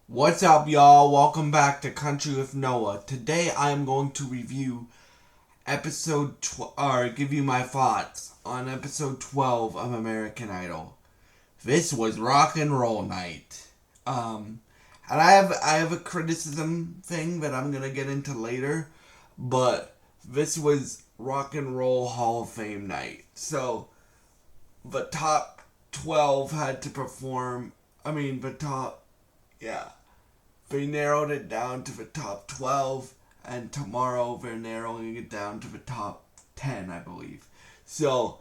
What's up, y'all? Welcome back to Country with Noah. Today I am going to review or give you my thoughts on episode 12 of American Idol. This was rock and roll night. And I have a criticism thing that I'm gonna get into later, but this was rock and roll Hall of Fame night. So the top 12 had to perform. The top, yeah. They narrowed it down to the top 12, and tomorrow they're narrowing it down to the top 10, I believe. So,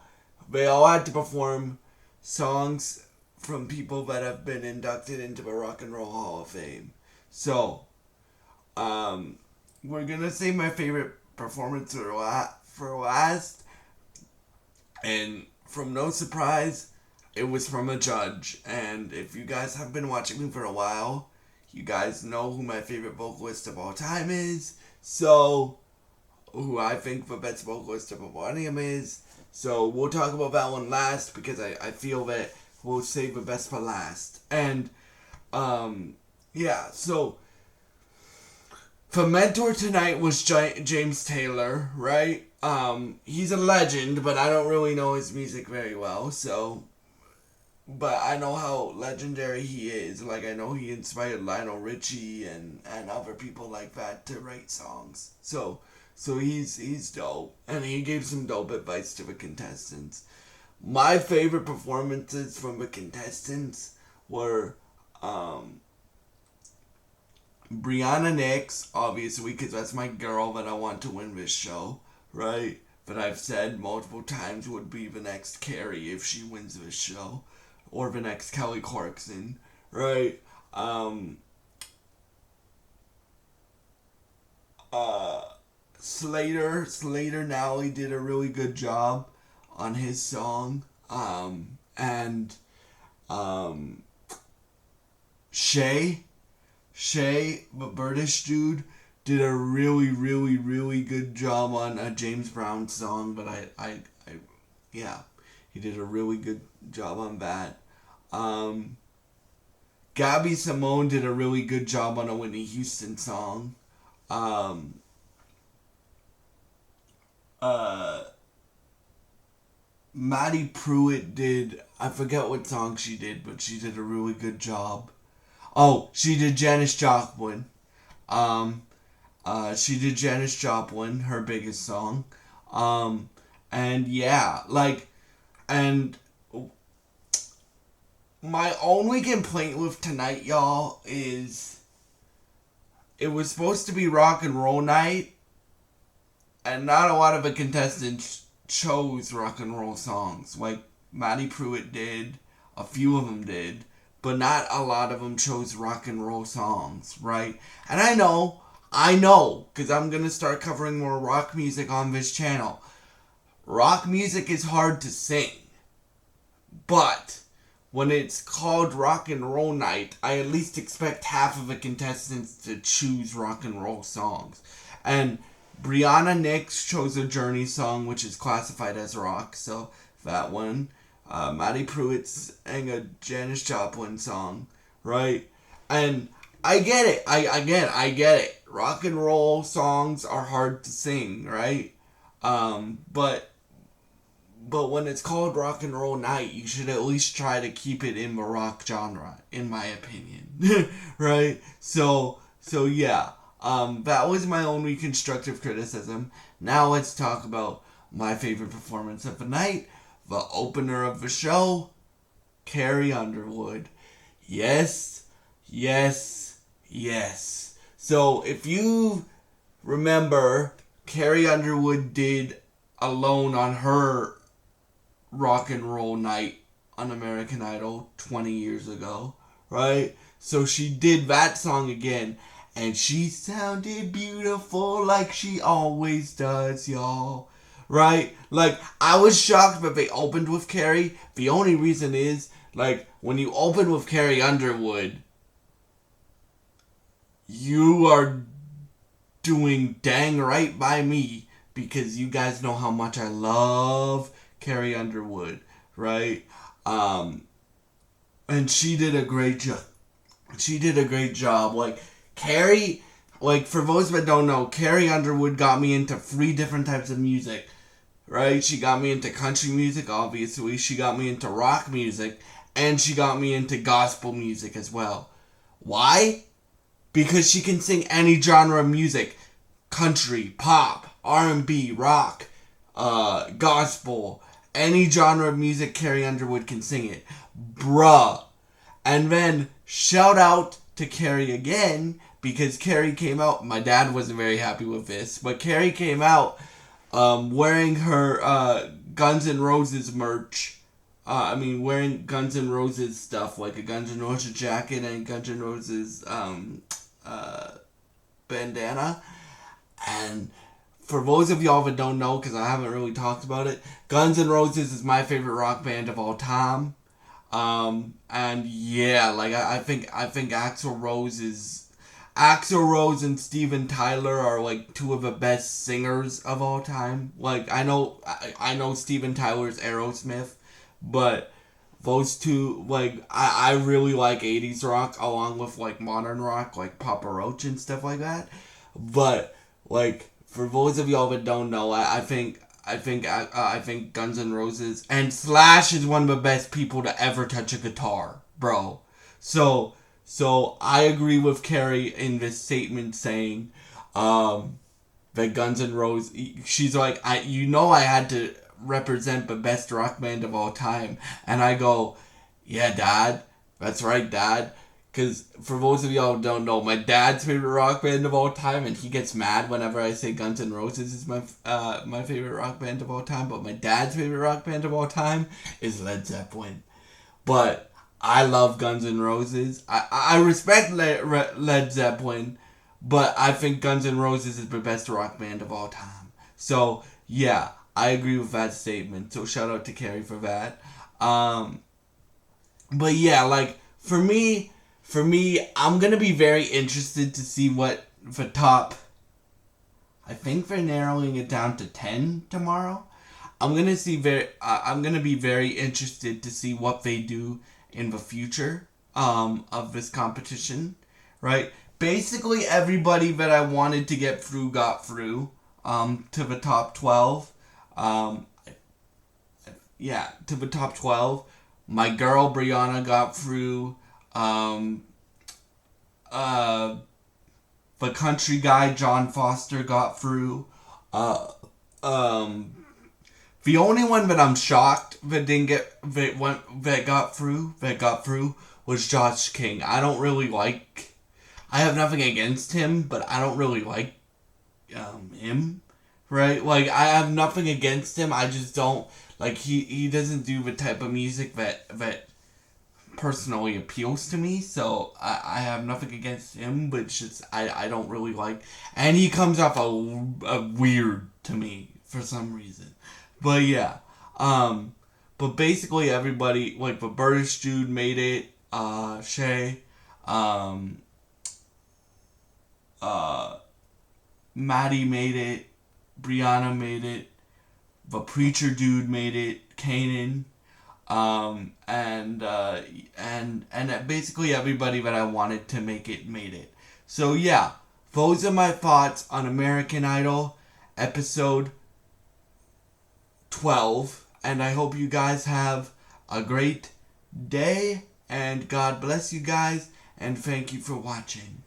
they all had to perform songs from people that have been inducted into the Rock and Roll Hall of Fame. So, we're gonna save my favorite performance for last, and from no surprise, it was from a judge. And if you guys have been watching me for a while, you guys know who my favorite vocalist of all time is. So, who I think the best vocalist of Millennium is. So, we'll talk about that one last because I feel that we'll save the best for last. And, yeah, so, the mentor tonight was James Taylor, right? He's a legend, but I don't really know his music very well, so. But I know how legendary he is. Like, I know he inspired Lionel Richie and other people like that to write songs. So he's dope. And he gave some dope advice to the contestants. My favorite performances from the contestants were Brianna Nix, obviously, because that's my girl that I want to win this show, right? That I've said multiple times would be the next Carrie if she wins this show. Or the next Kelly Clarkson, right? Slater Nally did a really good job on his song. And Shay, the British dude, did a really, really, really good job on a James Brown song. But yeah, he did a really good job on that. Gabby Simone did a really good job on a Whitney Houston song. Um, uh, Maddie Pruitt did, I forget what song she did, but she did a really good job. Oh, she did Janis Joplin. Um, she did Janis Joplin, her biggest song. Um, and yeah, and my only complaint with tonight, y'all, is it was supposed to be rock and roll night, and not a lot of the contestants chose rock and roll songs. Like Maddie Pruitt did, a few of them did, but not a lot of them chose rock and roll songs, right? And I know, because I'm gonna start covering more rock music on this channel. Rock music is hard to sing, but when it's called rock and roll night, I at least expect half of the contestants to choose rock and roll songs. And Brianna Nix chose a Journey song, which is classified as rock, so that one. Maddie Pruitt sang a Janis Joplin song, right? And I get it. I get it. Rock and roll songs are hard to sing, right? But when it's called rock and roll night, you should at least try to keep it in the rock genre, in my opinion. Right? So yeah. That was my only constructive criticism. Now let's talk about my favorite performance of the night, the opener of the show, Carrie Underwood. Yes, yes, yes. So if you remember, Carrie Underwood did Alone on her rock and roll night on American Idol 20 years ago, right? So she did that song again, and she sounded beautiful like she always does, y'all. Right? Like, I was shocked that they opened with Carrie. The only reason is, like, when you open with Carrie Underwood, you are doing dang right by me because you guys know how much I love Carrie Underwood, right? And she did a great job. She did a great job. Like, Carrie, like, for those that don't know, Carrie Underwood got me into 3 different types of music, right? She got me into country music, obviously. She got me into rock music. And she got me into gospel music as well. Why? Because she can sing any genre of music. Country, pop, R&B, rock, gospel. Any genre of music, Carrie Underwood can sing it. Bruh. And then, shout out to Carrie again, because Carrie came out, my dad wasn't very happy with this, but Carrie came out wearing her Guns N' Roses merch. Wearing Guns N' Roses stuff, like a Guns N' Roses jacket and Guns N' Roses bandana. And for those of y'all that don't know, because I haven't really talked about it, Guns N' Roses is my favorite rock band of all time. And yeah, like I think Axl Rose and Steven Tyler are like 2 of the best singers of all time. Like I know Steven Tyler's Aerosmith, but those 2, like I really like 80s rock along with like modern rock, like Papa Roach and stuff like that. But like for those of y'all that don't know, I think Guns N' Roses and Slash is one of the best people to ever touch a guitar, bro. So I agree with Carrie in this statement saying that Guns N' Roses. She's like, I had to represent the best rock band of all time, and I go, yeah, Dad, that's right, Dad. Because for those of y'all who don't know, my dad's favorite rock band of all time, and he gets mad whenever I say Guns N' Roses is my favorite rock band of all time. But my dad's favorite rock band of all time is Led Zeppelin. But I love Guns N' Roses. I respect Led Zeppelin, but I think Guns N' Roses is the best rock band of all time. So yeah, I agree with that statement. So shout out to Carrie for that. But yeah, like for me, I'm going to be very interested to see what the top, I think they're narrowing it down to 10 tomorrow. I'm going to be very interested to see what they do in the future of this competition, right? Basically everybody that I wanted to get through got through to the top 12. To the top 12. My girl Brianna got through. The country guy John Foster got through. The only one that I'm shocked that got through was Josh King. I have nothing against him, but I don't really like him, right? Like I have nothing against him. I just don't like he doesn't do the type of music that personally appeals to me, so I have nothing against him, but it's just I don't really like, and he comes off a weird to me for some reason. But yeah, but basically everybody, like the British dude made it, Shay, Maddie made it, Brianna made it, the preacher dude made it, Kanan. And basically everybody that I wanted to make it made it. So yeah, those are my thoughts on American Idol episode 12, and I hope you guys have a great day, and God bless you guys, and thank you for watching.